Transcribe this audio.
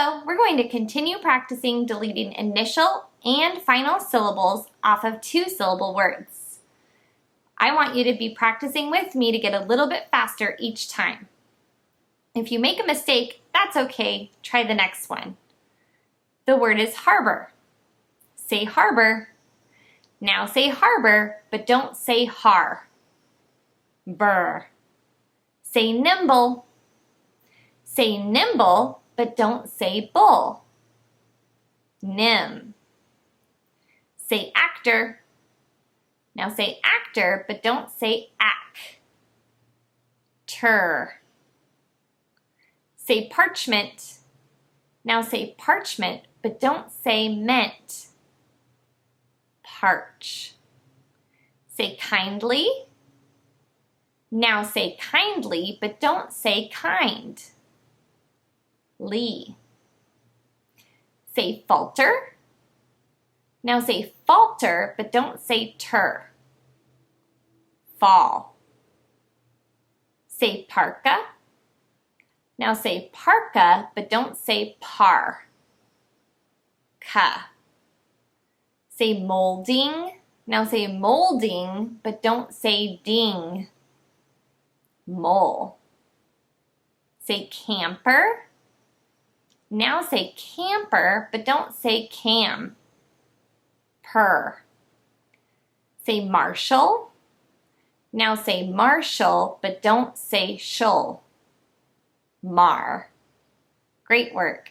So we're going to continue practicing deleting initial and final syllables off of two-syllable words. I want you to be practicing with me to get a little bit faster each time. If you make a mistake, that's okay. Try the next one. The word is harbor. Say harbor. Now say harbor, but don't say har. Burr. Say nimble. Say nimble, but don't say bull. Nim. Say actor. Now say actor, but don't say ack. Tur. Say parchment. Now say parchment, but don't say meant. Parch. Say kindly. Now say kindly, but don't say kind. Lee. Say falter. Now say falter, but don't say tur. Fall. Say parka. Now say parka, but don't say par. Ka. Say molding. Now say molding, but don't say ding. Mole. Say camper. Now say camper, but don't say cam. Per. Say marshal. Now say marshal, but don't say shul. Mar. Great work.